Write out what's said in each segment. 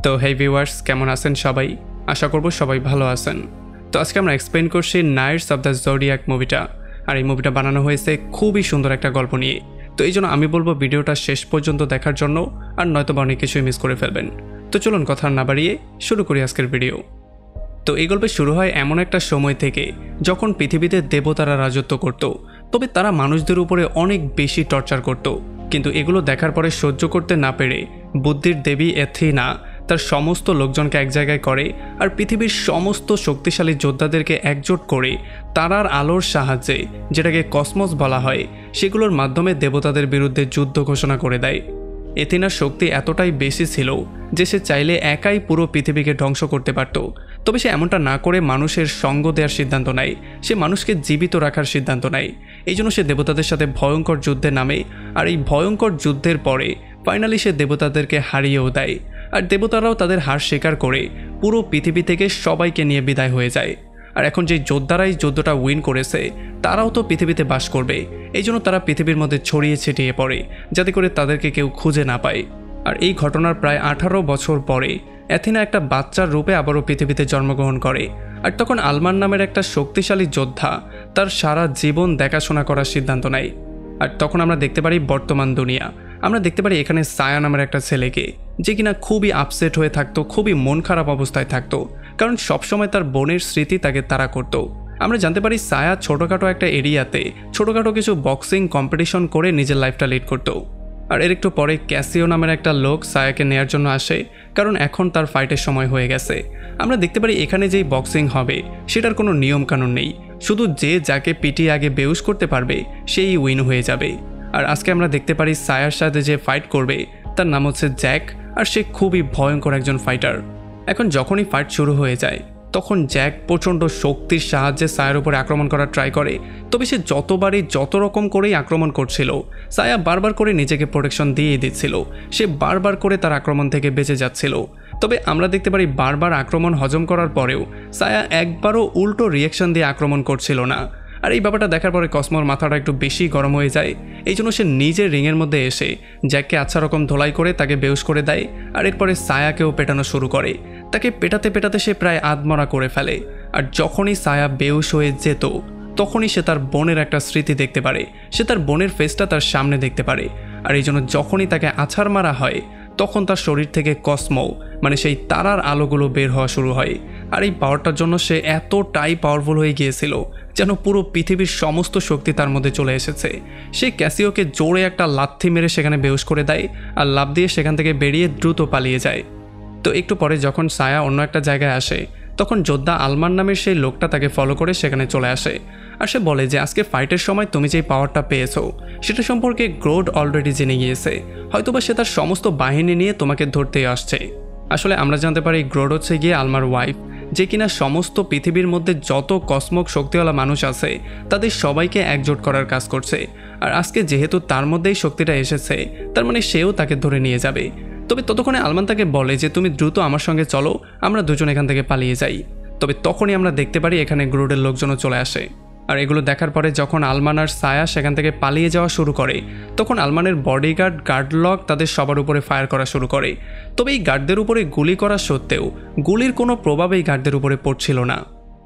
তো হেই ভিউয়ার্স, কেমন আছেন সবাই? আশা করব সবাই ভালো আছেন। তো আজকে আমরা এক্সপ্লেন করছি নাইটস অফ দ্য জোডিয়াক মুভিটা। আর এই মুভিটা বানানো হয়েছে খুবই সুন্দর একটা গল্প নিয়ে। তো এই জন্য আমি বলবো ভিডিওটা শেষ পর্যন্ত দেখার জন্য, আর নয়তো অনেক কিছুই মিস করে ফেলবেন। তো চলুন কথা না বাড়িয়ে শুরু করি আজকের ভিডিও। তো এই গল্পে শুরু হয় এমন একটা সময় থেকে যখন পৃথিবীতে দেবতারা রাজত্ব করত, তবে তারা মানুষদের উপরে অনেক বেশি টর্চার করত। কিন্তু এগুলো দেখার পরে সহ্য করতে না পেরে বুদ্ধির দেবী এথিনা তার সমস্ত লোকজনকে এক জায়গায় করে আর পৃথিবীর সমস্ত শক্তিশালী যোদ্ধাদেরকে একজোট করে তারার আলোর সাহায্যে, যেটাকে কসমস বলা হয়, সেগুলোর মাধ্যমে দেবতাদের বিরুদ্ধে যুদ্ধ ঘোষণা করে দেয়। এথিনার শক্তি এতটাই বেশি ছিল যে সে চাইলে একাই পুরো পৃথিবীকে ধ্বংস করতে পারত। তবে সে এমনটা না করে মানুষের সঙ্গ দেওয়ার সিদ্ধান্ত নেয়, সে মানুষকে জীবিত রাখার সিদ্ধান্ত নেয়। এই জন্য সে দেবতাদের সাথে ভয়ঙ্কর যুদ্ধে নামে, আর এই ভয়ঙ্কর যুদ্ধের পরে ফাইনালি সে দেবতাদেরকে হারিয়েও দেয়। আর দেবতারাও তাদের হার স্বীকার করে পুরো পৃথিবী থেকে সবাইকে নিয়ে বিদায় হয়ে যায়। আর এখন যে যোদ্ধারাই যুদ্ধটা উইন করেছে তারাও তো পৃথিবীতে বাস করবে, এই জন্য তারা পৃথিবীর মধ্যে ছড়িয়ে ছিটিয়ে পড়ে যাতে করে তাদেরকে কেউ খুঁজে না পায়। আর এই ঘটনার প্রায় 18 বছর পরে অ্যাথিনা একটা বাচ্চার রূপে আবারও পৃথিবীতে জন্মগ্রহণ করে। আর তখন আলমান নামের একটা শক্তিশালী যোদ্ধা তার সারা জীবন দেখাশোনা করার সিদ্ধান্ত নেয়। আর তখন আমরা দেখতে পারি বর্তমান দুনিয়া, আমরা দেখতে পারি এখানে সায়া নামের একটা ছেলেকে, যে কিনা খুবই আপসেট হয়ে থাকতো, খুবই মন খারাপ অবস্থায় থাকতো, কারণ সবসময় তার বোনের স্মৃতি তাকে তাড়া করতো। আমরা জানতে পারি সায়া ছোটোখাটো একটা এরিয়াতে ছোটোখাটো কিছু বক্সিং কম্পিটিশন করে নিজের লাইফটা লিড করতো। আর এর একটু পরে ক্যাসিও নামের একটা লোক সায়াকে নেয়ার জন্য আসে, কারণ এখন তার ফাইটের সময় হয়ে গেছে। আমরা দেখতে পারি এখানে যেই বক্সিং হবে সেটার কোনো নিয়ম কানুন নেই, শুধু যে যাকে পিটিয়ে আগে বেউস করতে পারবে সেই উইন হয়ে যাবে। আর আজকে আমরা দেখতে পারি সায়ার সাথে যে ফাইট করবে তার নাম হচ্ছে জ্যাক, আর সে খুবই ভয়ঙ্কর একজন ফাইটার। এখন যখনই ফাইট শুরু হয়ে যায় তখন জ্যাক প্রচণ্ড শক্তির সাহায্যে সায়ার উপরে আক্রমণ করার ট্রাই করে। তবে সে যতবারই যত রকম করেই আক্রমণ করছিল, সায়া বারবার করে নিজেকে প্রোটেকশন দিয়ে দিচ্ছিল, সে বারবার করে তার আক্রমণ থেকে বেঁচে যাচ্ছিল। তবে আমরা দেখতে পারি বারবার আক্রমণ হজম করার পরেও সায়া একবারও উল্টো রিয়াকশন দিয়ে আক্রমণ করছিল না। আর এই ব্যাপারটা দেখার পরে কসমোর মাথাটা একটু বেশি গরম হয়ে যায়। এই জন্য সে নিজের রিংয়ের মধ্যে এসে জ্যাককে আচ্ছা রকম ধোলাই করে তাকে বেউস করে দেয়। আর এরপরে সায়াকেও পেটানো শুরু করে, তাকে পেটাতে পেটাতে সে প্রায় আধমরা করে ফেলে। আর যখনই সায়া বেউস হয়ে যেত তখনই সে তার বোনের একটা স্মৃতি দেখতে পারে, সে তার বোনের ফেসটা তার সামনে দেখতে পারে। আর এই জন্য যখনই তাকে আছাড় মারা হয় তখন তার শরীর থেকে কসমো, মানে সেই তারার আলোগুলো বের হওয়া শুরু হয়। আর এই পাওয়ারটার জন্য সে এতটাই পাওয়ারফুল হয়ে গিয়েছিল যেন পুরো পৃথিবীর সমস্ত শক্তি তার মধ্যে চলে এসেছে। সে ক্যাসিওকে জোরে একটা লাথি মেরে সেখানে বেহুশ করে দেয়, আর লাফ দিয়ে সেখান থেকে বেরিয়ে দ্রুত পালিয়ে যায়। তো একটু পরে যখন সায়া অন্য একটা জায়গায় আসে তখন যোদ্ধা আলমান নামের সেই লোকটা তাকে ফলো করে সেখানে চলে আসে। আর সে বলে যে আজকে ফাইটের সময় তুমি যেই পাওয়ারটা পেয়েছো সেটা সম্পর্কে গ্রোড অলরেডি জেনে গিয়েছে, হয়তোবা সে তার সমস্ত বাহিনী নিয়ে তোমাকে ধরতে আসছে। আসলে আমরা জানতে পারি গ্রোড হচ্ছে গিয়ে আলমার ওয়াইফ, যে কিনা সমস্ত পৃথিবীর মধ্যে যত কসমক শক্তিওয়ালা মানুষ আছে তাদের সবাইকে একজোট করার কাজ করছে। আর আজকে যেহেতু তার মধ্যেই শক্তিটা এসেছে, তার মানে সেও তাকে ধরে নিয়ে যাবে। তবে ততক্ষণে আলমান তাকে বলে যে তুমি দ্রুত আমার সঙ্গে চলো, আমরা দুজন এখান থেকে পালিয়ে যাই। তবে তখনই আমরা দেখতে পারি এখানে গ্রোডের লোকজনও চলে আসে। আর এগুলো দেখার পরে যখন আলমান আর সায়া সেখান থেকে পালিয়ে যাওয়া শুরু করে তখন আলমানের বডিগার্ড গার্ডলক তাদের সবার উপরে ফায়ার করা শুরু করে। তবে এই গার্ডদের উপরে গুলি করা সত্ত্বেও গুলির কোনো প্রভাব এই গার্ডদের উপরে পড়ছিল না।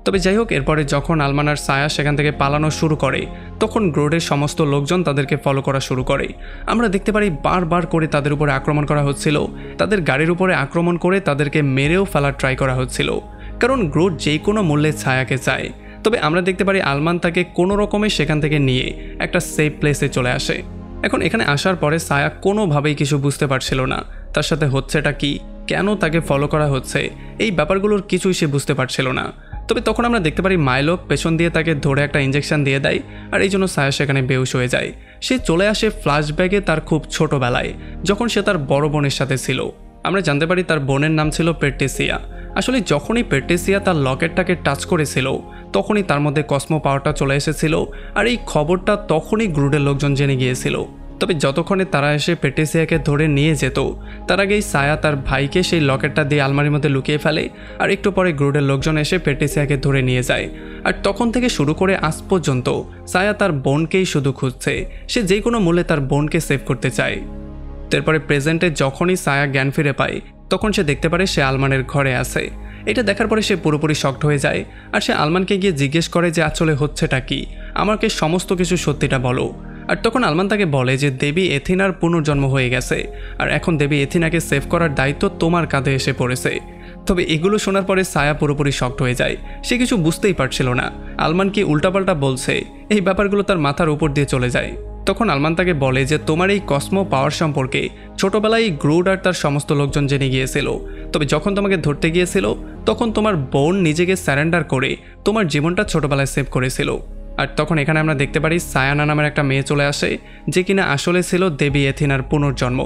তবে যাই হোক, এরপরে যখন আলমান আর সায়া সেখান থেকে পালানো শুরু করে তখন গ্রোডের সমস্ত লোকজন তাদেরকে ফলো করা শুরু করে। আমরা দেখতে পারি বারবার করে তাদের উপরে আক্রমণ করা হচ্ছিল, তাদের গাড়ির উপরে আক্রমণ করে তাদেরকে মেরেও ফেলার ট্রাই করা হচ্ছিল, কারণ গ্রোড যেই কোনো মূল্যে ছায়াকে চায়। তবে আমরা দেখতে পারি আলমান তাকে কোনো রকমে সেখান থেকে নিয়ে একটা সেফ প্লেসে চলে আসে। এখন এখানে আসার পরে সায়া কোনোভাবেই কিছু বুঝতে পারছিল না তার সাথে হচ্ছেটা কি, কেন তাকে ফলো করা হচ্ছে, এই ব্যাপারগুলোর কিছুই সে বুঝতে পারছিল না। তবে তখন আমরা দেখতে পারি মাইলোক পেছন দিয়ে তাকে ধরে একটা ইঞ্জেকশন দিয়ে দেয়, আর এই জন্য সায়া সেখানে বেহুশ হয়ে যায়। সে চলে আসে ফ্ল্যাশব্যাকে তার খুব ছোটবেলায়, যখন সে তার বড় বোনের সাথে ছিল। আমরা জানতে পারি তার বোনের নাম ছিল পেট্রিসিয়া। আসলে যখনই পেট্রিসিয়া তার লকেটটাকে টাচ করেছিল তখনই তার মধ্যে কসমো পাওয়ারটা চলে এসেছিল, আর এই খবরটা তখনই গ্রুডের লোকজন জেনে গিয়েছিল। তবে যতক্ষণে তারা এসে পেট্রিসিয়াকে ধরে নিয়ে যেত তার আগেই সায়া তার ভাইকে সেই লকেটটা দিয়ে আলমারির মধ্যে লুকিয়ে ফেলে। আর একটু পরে গ্রুডের লোকজন এসে পেট্রিসিয়াকে ধরে নিয়ে যায়। আর তখন থেকে শুরু করে আজ পর্যন্ত সায়া তার বোনকেই শুধু খুঁজছে, সে যে কোনো মূল্যে তার বোনকে সেভ করতে চায়। তারপরে প্রেজেন্টে যখনই সায়া জ্ঞান ফিরে পায় তখন সে দেখতে পারে সে আলমানের ঘরে আছে। এটা দেখার পরে সে পুরোপুরি শকড হয়ে যায় আর সে আলমানকে গিয়ে জিজ্ঞেস করে যে আসলে হচ্ছেটা কি, আমাকে সমস্ত কিছু সত্যিটা বলো। আর তখন আলমান তাকে বলে যে দেবী এথিনার পুনর্জন্ম হয়ে গেছে আর এখন দেবী এথিনাকে সেভ করার দায়িত্ব তোমার কাঁধে এসে পড়েছে। তবে এগুলো শোনার পরে সায়া পুরোপুরি শকড হয়ে যায়, সে কিছু বুঝতেই পারছিল না আলমান কি উল্টাপাল্টা বলছে, এই ব্যাপারগুলো তার মাথার উপর দিয়ে চলে যায়। তখন আলমান তাকে বলে যে তোমার এই কসমো পাওয়ার সম্পর্কে ছোটবেলায় গ্রুড আর তার সমস্ত লোকজন জেনে গিয়েছিল, তবে যখন তোমাকে ধরতে গিয়েছিল তখন তোমার বোন নিজেকে স্যারেন্ডার করে তোমার জীবনটা ছোটবেলায় সেভ করেছিল। আর তখন এখানে আমরা দেখতে পারি সায়ানা নামের একটা মেয়ে চলে আসে যে কিনা আসলে ছিল দেবী এথিনার পুনর্জন্ম।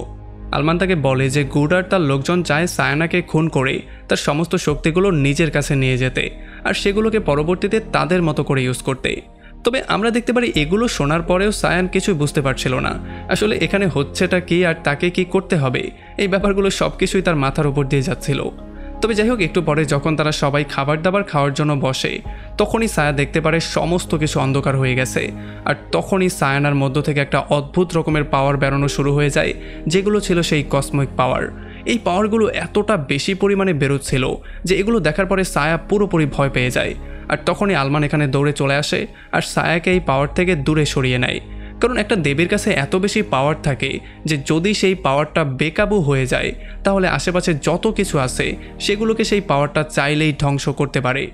আলমান তাকে বলে যে গুড আর তার লোকজন চায় সায়ানাকে খুন করে তার সমস্ত শক্তিগুলো নিজের কাছে নিয়ে যেতে আর সেগুলোকে পরবর্তীতে তাদের মতো করে ইউজ করতে। তবে আমরা দেখতে পারি এগুলো শোনার পরেও সায়ান কিছুই বুঝতে পারছিল না আসলে এখানে হচ্ছেটা কি আর তাকে কি করতে হবে, এই ব্যাপারগুলো সব কিছুই তার মাথার উপর দিয়ে যাচ্ছিল। তবে যাই হোক, একটু পরে যখন তারা সবাই খাবার দাবার খাওয়ার জন্য বসে তখনই সায়া দেখতে পারে সমস্ত কিছু অন্ধকার হয়ে গেছে আর তখনই সায়ানার মধ্য থেকে একটা অদ্ভুত রকমের পাওয়ার বেরোনো শুরু হয়ে যায় যেগুলো ছিল সেই কসমিক পাওয়ার। এই পাওয়ারগুলো এতটা বেশি পরিমাণে বেরোচ্ছিল যে এগুলো দেখার পরে সায়া পুরোপুরি ভয় পেয়ে যায়। আর তখনই আলমান এখানে দৌড়ে চলে আসে আর সায়াকে এই পাওয়ার থেকে দূরে সরিয়ে নেয়, কারণ একটা দেবীর কাছে এত বেশি পাওয়ার থাকে যে যদি সেই পাওয়ারটা বেকাবু হয়ে যায় তাহলে আশেপাশে যত কিছু আছে সেগুলোকে সেই পাওয়ারটা চাইলেই ধ্বংস করতে পারে।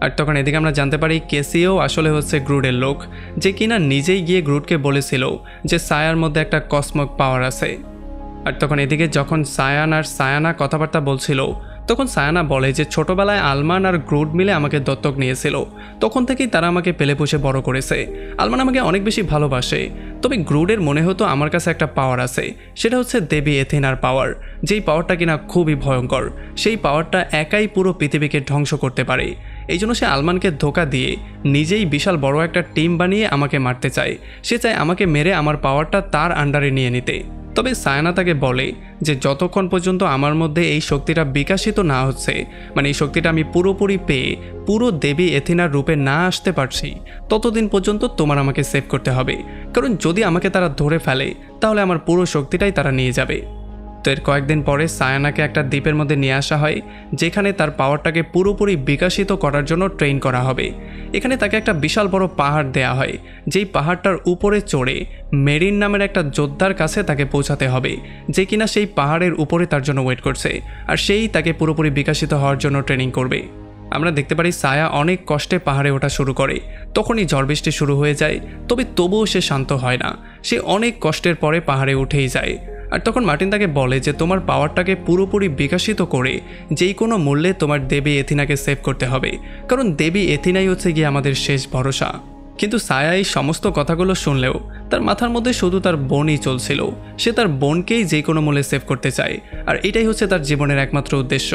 আর তখন এদিকে আমরা জানতে পারি কেসিও আসলে হচ্ছে গ্রুডের লোক, যে কিনা নিজেই গিয়ে গ্রুডকে বলেছিল যে সায়ার মধ্যে একটা কসমিক পাওয়ার আছে। আর তখন এদিকে যখন সায়ান আর সায়ানা কথাবার্তা বলছিল তখন সায়ানা বলে যে ছোটবেলায় আলমান আর গ্রুড মিলে আমাকে দত্তক নিয়েছিল, তখন থেকেই তারা আমাকে পেলে পুষে বড় করেছে। আলমান আমাকে অনেক বেশি ভালোবাসে, তবে গ্রুডের মনে হতো আমার কাছে একটা পাওয়ার আছে, সেটা হচ্ছে দেবী এথিনার পাওয়ার, যেই পাওয়ারটা কিনা খুবই ভয়ঙ্কর, সেই পাওয়ারটা একাই পুরো পৃথিবীকে ধ্বংস করতে পারে। এই জন্য সে আলমানকে ধোঁকা দিয়ে নিজেই বিশাল বড় একটা টিম বানিয়ে আমাকে মারতে চায়, সে চায় আমাকে মেরে আমার পাওয়ারটা তার আন্ডারে নিয়ে নিতে। তবে সায়ানা তাকে বলে যে যতক্ষণ পর্যন্ত আমার মধ্যে এই শক্তিটা বিকাশিত না হচ্ছে, মানে এই শক্তিটা আমি পুরোপুরি পেয়ে পুরো দেবী এথিনার রূপে না আসতে পারছি, ততদিন পর্যন্ত তোমার আমাকে সেভ করতে হবে, কারণ যদি আমাকে তারা ধরে ফেলে তাহলে আমার পুরো শক্তিটাই তারা নিয়ে যাবে। তো এর কয়েকদিন পরে সায়ানাকে একটা দ্বীপের মধ্যে নিয়ে আসা হয় যেখানে তার পাওয়ারটাকে পুরোপুরি বিকাশিত করার জন্য ট্রেন করা হবে। এখানে তাকে একটা বিশাল বড় পাহাড় দেয়া হয়, যেই পাহাড়টার উপরে চড়ে মেরিন নামের একটা যোদ্ধার কাছে তাকে পৌঁছাতে হবে, যে কিনা সেই পাহাড়ের উপরে তার জন্য ওয়েট করছে আর সেই তাকে পুরোপুরি বিকাশিত হওয়ার জন্য ট্রেনিং করবে। আমরা দেখতে পারি সায়া অনেক কষ্টে পাহাড়ে ওঠা শুরু করে, তখনই ঝড় বৃষ্টি শুরু হয়ে যায়, তবে তবুও সে শান্ত হয় না, সে অনেক কষ্টের পরে পাহাড়ে উঠেই যায়। আর তখন মার্টিন তাকে বলে যে তোমার পাওয়ারটাকে পুরোপুরি বিকাশিত করে যেই কোনো মূল্যে তোমার দেবী এথিনাকে সেভ করতে হবে, কারণ দেবী এথিনাই হচ্ছে গিয়ে আমাদের শেষ ভরসা। কিন্তু সায়া এই সমস্ত কথাগুলো শুনলেও তার মাথার মধ্যে শুধু তার বোনই চলছিল, সে তার বোনকেই যে কোনো মূল্যে সেভ করতে চায় আর এটাই হচ্ছে তার জীবনের একমাত্র উদ্দেশ্য।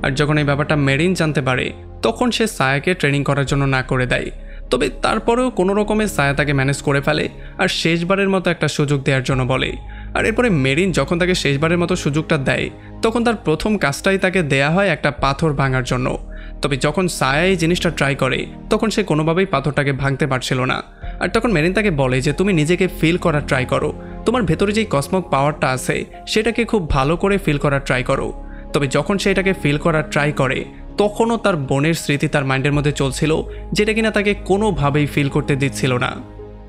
আর যখন এই ব্যাপারটা মেরিন জানতে পারে তখন সে সায়াকে ট্রেনিং করার জন্য না করে দেয়, তবে তারপরেও কোনো রকমের সায়া তাকে ম্যানেজ করে ফেলে আর শেষবারের মতো একটা সুযোগ দেওয়ার জন্য বলে। আর এরপরে মেরিন যখন তাকে শেষবারের মতো সুযোগটা দেয় তখন তার প্রথম কাজটাই তাকে দেয়া হয় একটা পাথর ভাঙার জন্য। তবে যখন সায়া এই জিনিসটা ট্রাই করে তখন সে কোনোভাবেই পাথরটাকে ভাঙতে পারছিল না। আর তখন মেরিন তাকে বলে যে তুমি নিজেকে ফিল করার ট্রাই করো, তোমার ভেতরে যেই কসমক পাওয়ারটা আছে সেটাকে খুব ভালো করে ফিল করার ট্রাই করো। তবে যখন সে এটাকে ফিল করার ট্রাই করে তখনও তার বোনের স্মৃতি তার মাইন্ডের মধ্যে চলছিল, যেটা কিনা তাকে কোনোভাবেই ফিল করতে দিচ্ছিল না।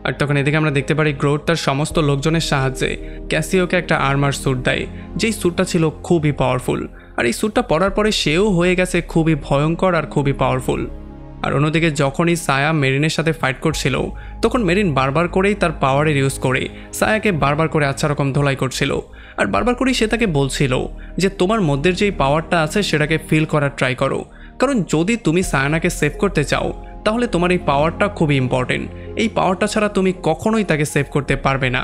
আর তখন এদিকে আমরা দেখতে পারি গ্রোথ তার সমস্ত লোকজনের সাহায্যে ক্যাসিওকে একটা আর্মার স্যুট দেয়, যেই স্যুটটা ছিল খুবই পাওয়ারফুল। আর এই স্যুটটা পরার পরে সেও হয়ে গেছে খুবই ভয়ঙ্কর আর খুবই পাওয়ারফুল। আর অন্যদিকে যখনই সায়া মেরিনের সাথে ফাইট করছিল তখন মেরিন বারবার করেই তার পাওয়ারের ইউজ করে সায়াকে বারবার করে আচ্ছা রকম ধোলাই করছিল। আর বারবার করেই সে তাকে বলছিল যে তোমার মধ্যে যেই পাওয়ারটা আছে সেটাকে ফিল করার ট্রাই করো, কারণ যদি তুমি সায়ানাকে সেভ করতে চাও তাহলে তোমার এই পাওয়ারটা খুবই ইম্পর্টেন্ট, এই পাওয়ারটা ছাড়া তুমি কখনোই তাকে সেভ করতে পারবে না।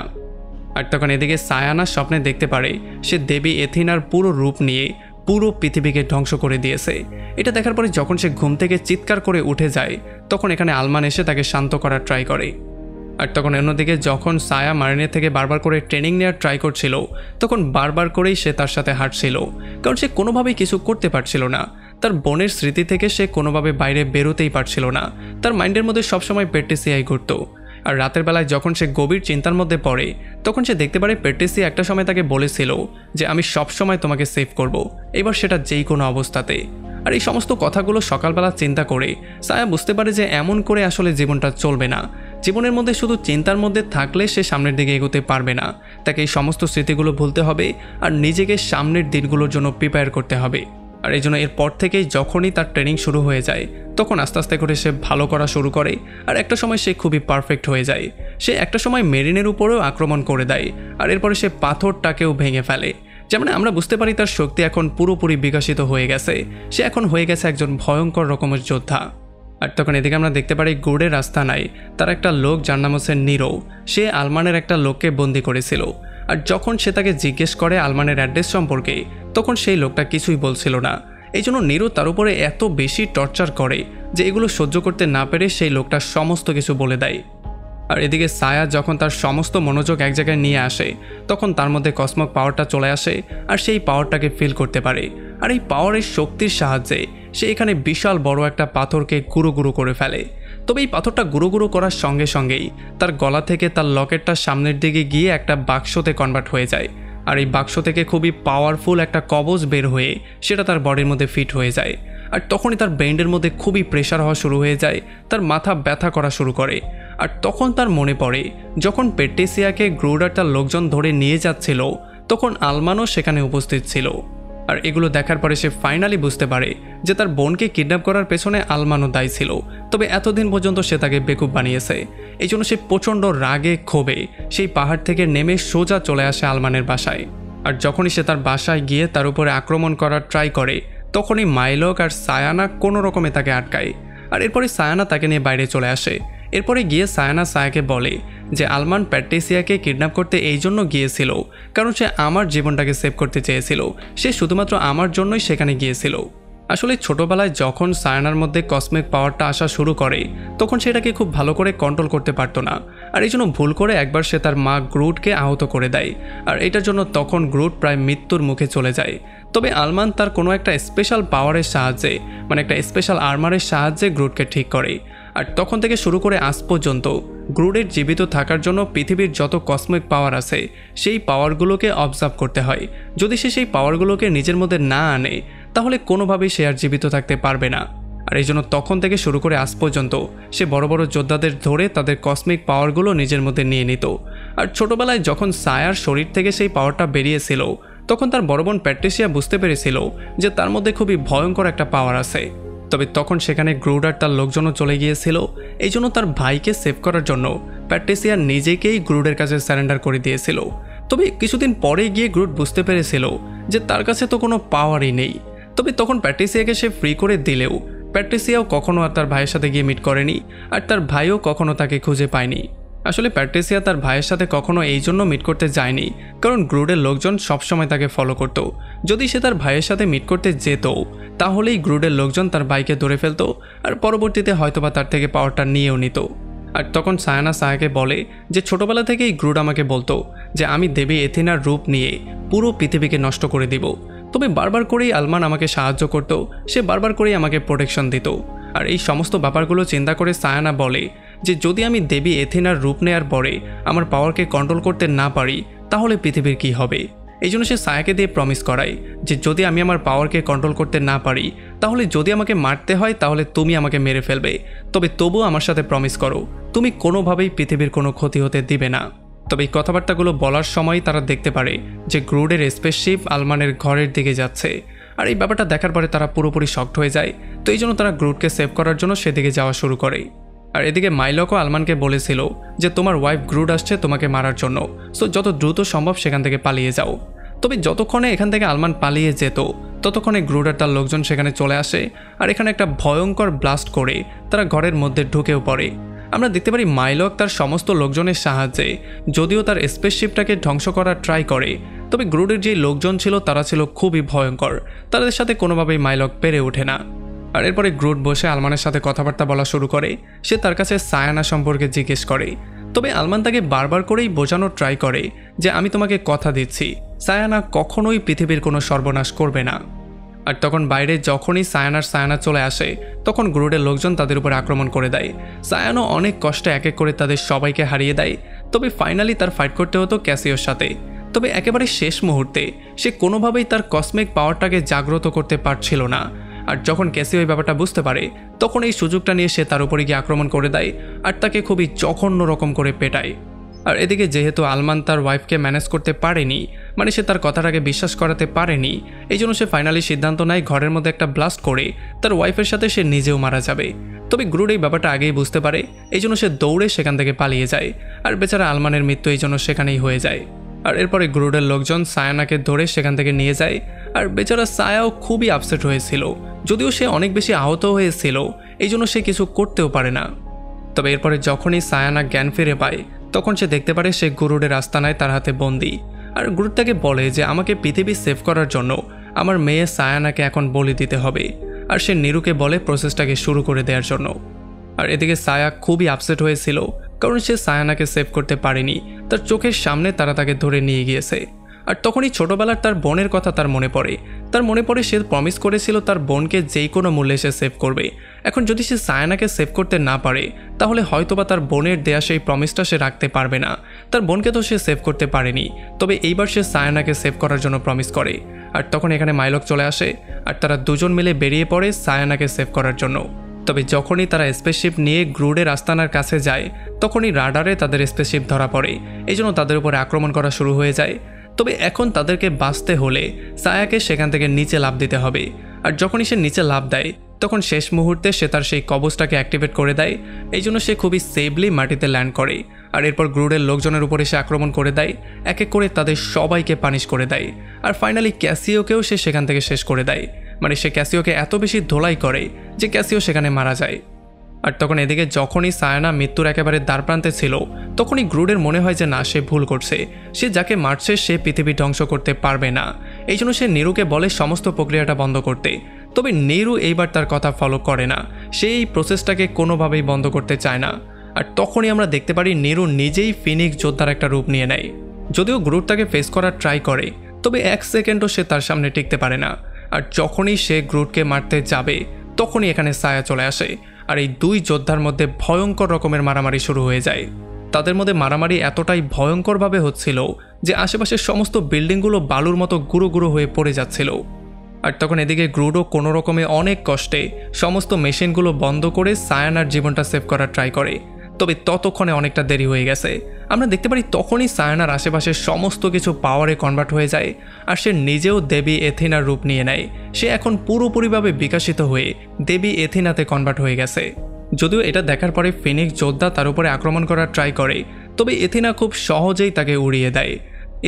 আর তখন এদিকে সায়ানা স্বপ্নে দেখতে পারে সে দেবী এথিনার পুরো রূপ নিয়ে পুরো পৃথিবীকে ধ্বংস করে দিয়েছে। এটা দেখার পরে যখন সে ঘুম থেকে চিৎকার করে উঠে যায় তখন এখানে আলমান এসে তাকে শান্ত করার ট্রাই করে। আর তখন অন্যদিকে যখন সায়া মারিনের থেকে বারবার করে ট্রেনিং নেওয়ার ট্রাই করছিল তখন বারবার করেই সে তার সাথে হাঁটছিল, কারণ সে কোনোভাবেই কিছু করতে পারছিল না। তার বোনের স্মৃতি থেকে সে কোনোভাবে বাইরে বেরোতেই পারছিল না, তার মাইন্ডের মধ্যে সবসময় পেট্রিসিয়াই ঘুরত। আর রাতের বেলায় যখন সে গভীর চিন্তার মধ্যে পড়ে তখন সে দেখতে পারে প্যাট্রিসিয়া একটা সময় তাকে বলেছিল যে আমি সব সময় তোমাকে সেভ করব, এবার সেটা যেই কোনো অবস্থাতে। আর এই সমস্ত কথাগুলো সকালবেলা চিন্তা করে সায়া বুঝতে পারে যে এমন করে আসলে জীবনটা চলবে না। জীবনের মধ্যে শুধু চিন্তার মধ্যে থাকলে সে সামনের দিকে এগোতে পারবে না। তাকে এই সমস্ত স্মৃতিগুলো ভুলতে হবে আর নিজেকে সামনের দিনগুলোর জন্য প্রিপেয়ার করতে হবে। আর এই জন্য এরপর থেকেই যখনই তার ট্রেনিং শুরু হয়ে যায় তখন আস্তে আস্তে করে সে ভালো করা শুরু করে আর একটা সময় সে খুবই পারফেক্ট হয়ে যায়। সে একটা সময় মেরিনের উপরেও আক্রমণ করে দেয় আর এরপরে সে পাথরটাকেও ভেঙে ফেলে। যেমন আমরা বুঝতে পারি তার শক্তি এখন পুরোপুরি বিকশিত হয়ে গেছে। সে এখন হয়ে গেছে একজন ভয়ঙ্কর রকমের যোদ্ধা। আর তখন এদিকে আমরা দেখতে পারি গুডের আস্তানায় তার একটা লোক যার নাম হচ্ছে নিরো, সে আলমানের একটা লোককে বন্দি করেছিল। আর যখন সে তাকে জিজ্ঞেস করে আলমানের অ্যাড্রেস সম্পর্কে তখন সেই লোকটা কিছুই বলছিল না। এই জন্য নিরো তার উপরে এত বেশি টর্চার করে যে এগুলো সহ্য করতে না পেরে সেই লোকটা সমস্ত কিছু বলে দেয়। আর এদিকে সায়া যখন তার সমস্ত মনোযোগ এক জায়গায় নিয়ে আসে তখন তার মধ্যে কসমক পাওয়ারটা চলে আসে আর সেই পাওয়ারটাকে ফিল করতে পারে। আর এই পাওয়ারের শক্তির সাহায্যে সে এখানে বিশাল বড় একটা পাথরকে গুঁড়ো গুঁড়ো করে ফেলে। তবে এই পাথরটা গুঁড়ো গুঁড়ো করার সঙ্গে সঙ্গেই তার গলা থেকে তার লকেটটা সামনের দিকে গিয়ে একটা বাক্সতে কনভার্ট হয়ে যায়। আর এই বাক্স থেকে খুবই পাওয়ারফুল একটা কবচ বের হয়ে সেটা তার বডির মধ্যে ফিট হয়ে যায়। আর তখনই তার ব্রেনের মধ্যে খুবই প্রেশার হওয়া শুরু হয়ে যায়, তার মাথা ব্যথা করা শুরু করে। আর তখন তার মনে পড়ে যখন প্যাট্রিসিয়াকে গ্রুডার তার লোকজন ধরে নিয়ে যাচ্ছিল তখন আলমানও সেখানে উপস্থিত ছিল। আর এগুলো দেখার পরে সে ফাইনালি বুঝতে পারে যে তার বোনকে কিডন্যাপ করার পেছনে আলমানও দায়ী ছিল, তবে এতদিন পর্যন্ত সে তাকে বেকুব বানিয়েছে। এই জন্য সে প্রচণ্ড রাগে ক্ষোভে সেই পাহাড় থেকে নেমে সোজা চলে আসে আলমানের বাসায়। আর যখনই সে তার বাসায় গিয়ে তার উপরে আক্রমণ করার ট্রাই করে তখনই মাইলক আর সায়ানা কোনো রকমে তাকে আটকায়। আর এরপরে সায়ানা তাকে নিয়ে বাইরে চলে আসে। এরপরে গিয়ে সায়ানা সায়াকে বলে যে আলমান প্যাট্রিসিয়াকে কিডন্যাপ করতে এই জন্য গিয়েছিল কারণ সে আমার জীবনটাকে সেভ করতে চেয়েছিল, সে শুধুমাত্র আমার জন্যই সেখানে গিয়েছিল। আসলে ছোটবেলায় যখন সায়ানার মধ্যে কসমিক পাওয়ারটা আসা শুরু করে তখন সেটাকে খুব ভালো করে কন্ট্রোল করতে পারতো না। আর এই জন্য ভুল করে একবার সে তার মা গ্রুটকে আহত করে দেয়। আর এটার জন্য তখন গ্রুট প্রায় মৃত্যুর মুখে চলে যায়। তবে আলমান তার কোনো একটা স্পেশাল পাওয়ারের সাহায্যে মানে একটা স্পেশাল আর্মারের সাহায্যে গ্রুটকে ঠিক করে। আর তখন থেকে শুরু করে আজ পর্যন্ত গ্রুডের জীবিত থাকার জন্য পৃথিবীর যত কসমিক পাওয়ার আছে সেই পাওয়ারগুলোকে অবজার্ভ করতে হয়। যদি সে সেই পাওয়ারগুলোকে নিজের মধ্যে না আনে তাহলে কোনোভাবেই সে আর জীবিত থাকতে পারবে না। আর এই জন্য তখন থেকে শুরু করে আজ পর্যন্ত সে বড় বড় যোদ্ধাদের ধরে তাদের কসমিক পাওয়ারগুলো নিজের মধ্যে নিয়ে নিত। আর ছোটবেলায় যখন সায়ার শরীর থেকে সেই পাওয়ারটা বেরিয়েছিল তখন তার বড় বোন প্যাট্রিসিয়া বুঝতে পেরেছিল যে তার মধ্যে খুবই ভয়ঙ্কর একটা পাওয়ার আছে। তবে তখন সেখানে গ্রুডার তার লোকজনও চলে গিয়েছিল। এই জন্য তার ভাইকে সেভ করার জন্য প্যাট্রিসিয়া নিজেকেই গ্রুডের কাছে স্যারেন্ডার করে দিয়েছিল। তবে কিছুদিন পরে গিয়ে গ্রুড বুঝতে পেরেছিল যে তার কাছে তো কোনো পাওয়ারই নেই। তবে তখন প্যাট্রিসিয়াকে সে ফ্রি করে দিলেও প্যাট্রিসিয়াও কখনো আর তার ভাইয়ের সাথে গিয়ে মিট করেনি আর তার ভাইও কখনো তাকে খুঁজে পায়নি। আসলে প্যাট্রিসিয়া তার ভাইয়ের সাথে কখনো এই জন্য মিট করতে যায়নি কারণ গ্রুডের লোকজন সবসময় তাকে ফলো করত। যদি সে তার ভাইয়ের সাথে মিট করতে যেত তাহলেই গ্রুডের লোকজন তার ভাইকে ধরে ফেলতো আর পরবর্তীতে হয়তোবা তার থেকে পাওয়ারটা নিয়েও নিত। আর তখন সায়ানা সায়াকে বলে যে ছোটবেলা থেকেই গ্রুড আমাকে বলতো যে আমি দেবী এথিনার রূপ নিয়ে পুরো পৃথিবীকে নষ্ট করে দিব। তবে বারবার করেই আলমান আমাকে সাহায্য করত, সে বারবার করেই আমাকে প্রোটেকশন দিত। আর এই সমস্ত ব্যাপারগুলো চিন্তা করে সায়ানা বলে যে যদি আমি দেবী এথিনার রূপ নেয়ার পরে আমার পাওয়ারকে কন্ট্রোল করতে না পারি তাহলে পৃথিবীর কি হবে। এই জন্য সে সায়াকে দিয়ে প্রমিস করায় যে যদি আমি আমার পাওয়ারকে কন্ট্রোল করতে না পারি তাহলে যদি আমাকে মারতে হয় তাহলে তুমি আমাকে মেরে ফেলবে, তবে তবুও আমার সাথে প্রমিস করো তুমি কোনোভাবেই পৃথিবীর কোনো ক্ষতি হতে দিবে না। তবে এই কথাবার্তাগুলো বলার সময় তারা দেখতে পারে যে গ্রুডের স্পেসশিপ আলমানের ঘরের দিকে যাচ্ছে। আর এই ব্যাপারটা দেখার পরে তারা পুরোপুরি শকড হয়ে যায়। তো এই জন্য তারা গ্রুডকে সেভ করার জন্য সেদিকে যাওয়া শুরু করে। আর এদিকে মাইলকও আলমানকে বলেছিল যে তোমার ওয়াইফ গ্রুড আসছে তোমাকে মারার জন্য, সো যত দ্রুত সম্ভব সেখান থেকে পালিয়ে যাও। তবে যতক্ষণে এখান থেকে আলমান পালিয়ে যেত ততক্ষণে গ্রুড আর তার লোকজন সেখানে চলে আসে আর এখানে একটা ভয়ঙ্কর ব্লাস্ট করে তারা ঘরের মধ্যে ঢুকেও পড়ে। আমরা দেখতে পারি মাইলক তার সমস্ত লোকজনের সাহায্যে যদিও তার স্পেসশিপটাকে ধ্বংস করার ট্রাই করে, তবে গ্রুডের যে লোকজন ছিল তারা ছিল খুবই ভয়ঙ্কর, তাদের সাথে কোনোভাবেই মাইলক পেরে ওঠে না। আর এরপরে গ্রুড বসে আলমানের সাথে কথাবার্তা বলা শুরু করে। সে তার কাছে সায়ানা সম্পর্কে জিজ্ঞেস করে, তবে আলমান তাকে বারবার করেই বোঝানোর ট্রাই করে যে আমি তোমাকে কথা দিচ্ছি সায়ানা কখনোই পৃথিবীর কোনো সর্বনাশ করবে না। আর তখন বাইরে যখনই সায়ান আর সায়ানা চলে আসে তখন গ্রুডের লোকজন তাদের উপর আক্রমণ করে দেয়। সায়ানও অনেক কষ্টে এক এক করে তাদের সবাইকে হারিয়ে দেয়। তবে ফাইনালি তার ফাইট করতে হতো ক্যাসিওর সাথে। তবে একেবারে শেষ মুহূর্তে সে কোনোভাবেই তার কসমিক পাওয়ারটাকে জাগ্রত করতে পারছিল না। আর যখন ক্যাসিও এই ব্যাপারটা বুঝতে পারে তখন এই সুযোগটা নিয়ে সে তার উপরে গিয়ে আক্রমণ করে দেয় আর তাকে খুবই জঘন্য রকম করে পেটায়। আর এদিকে যেহেতু আলমান তার ওয়াইফকে ম্যানেজ করতে পারেনি, মানে সে তার কথাটাকে বিশ্বাস করাতে পারেনি, এই জন্য সে ফাইনালি সিদ্ধান্ত নেয় ঘরের মধ্যে একটা ব্লাস্ট করে তার ওয়াইফের সাথে সে নিজেও মারা যাবে। তবে গ্রুড এই ব্যাপারটা আগেই বুঝতে পারে, এই জন্য সে দৌড়ে সেখান থেকে পালিয়ে যায়। আর বেচারা আলমানের মৃত্যু এই জন্য সেখানেই হয়ে যায়। আর এরপরে গ্রুডের লোকজন সায়ানাকে ধরে সেখান থেকে নিয়ে যায়। আর বেচারা সায়াও খুবই আপসেট হয়েছিল, যদিও সে অনেক বেশি আহত হয়েছিল, এই জন্য সে কিছু করতেও পারে না। তবে এরপরে যখনই সায়ানা জ্ঞান ফিরে পায় তখন সে দেখতে পারে সে গ্রুডের আস্তানায় তার হাতে বন্দি। আর গ্রুড তাকে বলে যে আমাকে পৃথিবী সেভ করার জন্য আমার মেয়ে সায়ানাকে এখন বলি দিতে হবে। আর সে নিরুকে বলে প্রসেসটাকে শুরু করে দেওয়ার জন্য। আর এদিকে সায়া খুবই আপসেট হয়েছিল, কারণ সে সায়ানাকে সেভ করতে পারেনি। তার চোখের সামনে তারা তাকে ধরে নিয়ে গিয়েছে। আর তখনই ছোটবেলার তার বোনের কথা তার মনে পড়ে সে প্রমিস করেছিল তার বোনকে যেই কোনো মূল্যে সে সেভ করবে। এখন যদি সে সায়ানাকে সেভ করতে না পারে তাহলে হয়তোবা তার বোনের দেয়া সেই প্রমিসটা সে রাখতে পারবে না। তার বোনকে তো সে সেভ করতে পারেনি, তবে এইবার সে সায়ানাকে সেভ করার জন্য প্রমিস করে। আর তখন এখানে মাইলক চলে আসে আর তারা দুজন মিলে বেরিয়ে পড়ে সায়ানাকে সেভ করার জন্য। তবে যখনই তারা স্পেসশিপ নিয়ে গ্রুডের আস্তানার কাছে যায় তখনই রাডারে তাদের স্পেসশিপ ধরা পড়ে, এই জন্য তাদের উপরে আক্রমণ করা শুরু হয়ে যায়। তবে এখন তাদেরকে বাঁচতে হলে সায়াকে সেখান থেকে নিচে লাফ দিতে হবে। আর যখনই সে নিচে লাফ দেয় তখন শেষ মুহূর্তে সে তার সেই কবচটাকে অ্যাক্টিভেট করে দেয়, এই জন্য সে খুবই সেফলি মাটিতে ল্যান্ড করে। আর এরপর গ্রুডের লোকজনের উপরে সে আক্রমণ করে দেয়, এক এক করে তাদের সবাইকে পানিশ করে দেয়। আর ফাইনালি ক্যাসিওকেও সে সেখান থেকে শেষ করে দেয়, মানে সে ক্যাসিওকে এত বেশি ধোলাই করে যে ক্যাসিও সেখানে মারা যায়। আর তখন এদিকে যখনই সায়ানা মৃত্যুর একেবারে দ্বারপ্রান্তে ছিল তখনই গ্রুডের মনে হয় যে না, সে ভুল করছে, সে যাকে মারছে সে পৃথিবী ধ্বংস করতে পারবে না। এই জন্য সে নিরুকে বলে সমস্ত প্রক্রিয়াটা বন্ধ করতে। তবে নিরু এইবার তার কথা ফলো করে না, সে এই প্রসেসটাকে কোনোভাবেই বন্ধ করতে চায় না। আর তখনই আমরা দেখতে পারি নিরু নিজেই ফিনিক্স যোদ্ধার একটা রূপ নিয়ে নেয়। যদিও গ্রুড তাকে ফেস করার ট্রাই করে তবে এক সেকেন্ডও সে তার সামনে টিকতে পারে না। আর যখনই সে গ্রুডকে মারতে যাবে তখনই এখানে সায়া চলে আসে। আর এই দুই যোদ্ধার মধ্যে ভয়ঙ্কর রকমের মারামারি শুরু হয়ে যায়। তাদের মধ্যে মারামারি এতটাই ভয়ঙ্করভাবে হচ্ছিল যে আশেপাশের সমস্ত বিল্ডিংগুলো বালুর মতো গুঁড়ো গুঁড়ো হয়ে পড়ে যাচ্ছিল। আর তখন এদিকে গ্রুডও কোনো রকমে অনেক কষ্টে সমস্ত মেশিনগুলো বন্ধ করে সায়ানার জীবনটা সেভ করার ট্রাই করে। তবে ততক্ষণে অনেকটা দেরি হয়ে গেছে। আমরা দেখতে পারি তখনই সায়ানার আশেপাশের সমস্ত কিছু পাওয়ারে কনভার্ট হয়ে যায় আর সে নিজেও দেবী এথিনার রূপ নিয়ে নেয়। সে এখন পুরোপুরিভাবে বিকশিত হয়ে দেবী এথিনাতে কনভার্ট হয়ে গেছে। যদিও এটা দেখার পরে ফিনিক্স যোদ্ধা তার উপরে আক্রমণ করার ট্রাই করে, তবে এথিনা খুব সহজেই তাকে উড়িয়ে দেয়।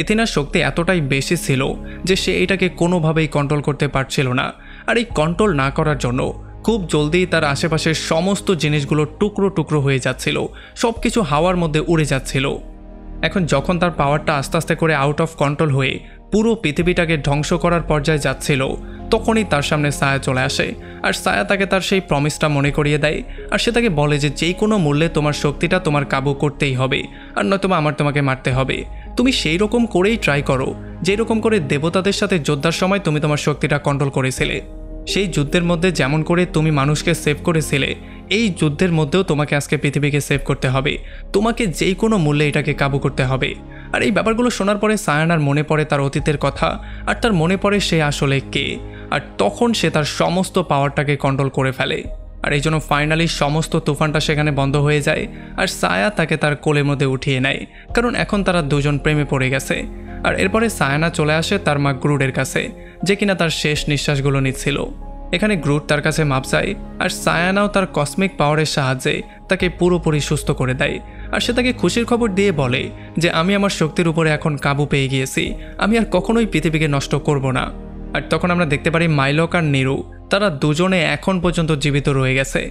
এথিনার শক্তি এতটাই বেশি ছিল যে সে এটাকে কোনোভাবেই কন্ট্রোল করতে পারছিল না। আর এই কন্ট্রোল না করার জন্য খুব জলদি তার আশেপাশের সমস্ত জিনিসগুলো টুকরো টুকরো হয়ে যাচ্ছিল, সব কিছু হাওয়ার মধ্যে উড়ে যাচ্ছিল। এখন যখন তার পাওয়ারটা আস্তে আস্তে করে আউট অফ কন্ট্রোল হয়ে পুরো পৃথিবীটাকে ধ্বংস করার পর্যায়ে যাচ্ছিল তখনই তার সামনে সায়া চলে আসে। আর সায়া তাকে তার সেই প্রমিসটা মনে করিয়ে দেয়। আর সে তাকে বলে যে যেই কোনো মূল্যে তোমার শক্তিটা তোমার কাবু করতেই হবে, আর নয়তোবা আমার তোমাকে মারতে হবে। তুমি সেই রকম করেই ট্রাই করো যেই রকম করে দেবতাদের সাথে যোদ্ধার সময় তুমি তোমার শক্তিটা কন্ট্রোল করেছিলে। সেই যুদ্ধের মধ্যে যেমন করে তুমি মানুষকে সেভ করেছিলে, এই যুদ্ধের মধ্যেও তোমাকে আজকে পৃথিবীকে সেভ করতে হবে। তোমাকে যেই কোনো মূল্যে এটাকে কাবু করতে হবে। আর এই ব্যাপারগুলো শোনার পরে সায়ানার মনে পড়ে তার অতীতের কথা, আর তার মনে পড়ে সে আসলে কে। আর তখন সে তার সমস্ত পাওয়ারটাকে কন্ট্রোল করে ফেলে। আর এই জন্য ফাইনালি সমস্ত তুফানটা সেখানে বন্ধ হয়ে যায়। আর সায়া তাকে তার কোলের মধ্যে উঠিয়ে নেয়, কারণ এখন তারা দুজন প্রেমে পড়ে গেছে। আর এরপরে সায়ানা চলে আসে তার মা গ্রুডের কাছে, যে কিনা তার শেষ নিঃশ্বাসগুলো নিচ্ছিল। এখানে গ্রুড তার কাছে মাপ চায় আর সায়ানাও তার কসমিক পাওয়ারের সাহায্যে তাকে পুরোপুরি সুস্থ করে দেয়। আর সে তাকে খুশির খবর দিয়ে বলে যে আমি আমার শক্তির উপরে এখন কাবু পেয়ে গিয়েছি, আমি আর কখনোই পৃথিবীকে নষ্ট করব না। আর তখন আমরা দেখতে পারি মাইলক আর নিরু তারা দুজনে এখন পর্যন্ত জীবিত রয়ে গেছে।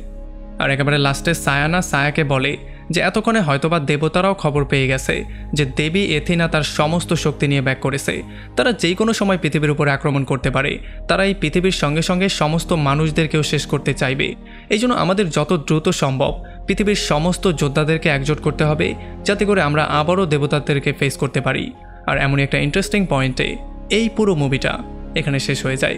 আর একেবারে লাস্টে সায়ানা সায়াকে বলে যে এতক্ষণে হয়তোবা দেবতারাও খবর পেয়ে গেছে যে দেবী এথিনা তার সমস্ত শক্তি নিয়ে ব্যাক করেছে। তারা যেই কোনো সময় পৃথিবীর উপরে আক্রমণ করতে পারে, তারা এই পৃথিবীর সঙ্গে সঙ্গে সমস্ত মানুষদেরকেও শেষ করতে চাইবে। এই জন্য আমাদের যত দ্রুত সম্ভব পৃথিবীর সমস্ত যোদ্ধাদেরকে একজোট করতে হবে, যাতে করে আমরা আবারও দেবতাদেরকে ফেস করতে পারি। আর এমনই একটা ইন্টারেস্টিং পয়েন্টে এই পুরো মুভিটা এখানে শেষ হয়ে যায়।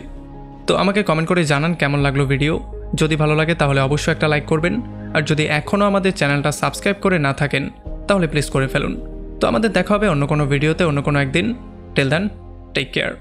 তো আমাকে কমেন্ট করে জানান কেমন লাগলো ভিডিও। যদি ভালো লাগে তাহলে অবশ্যই একটা লাইক করবেন, আর যদি এখনও আমাদের চ্যানেলটা সাবস্ক্রাইব করে না থাকেন তাহলে প্লিজ করে ফেলুন। তো আমাদের দেখা হবে অন্য কোনো ভিডিওতে অন্য কোনো একদিন। Till then, take care.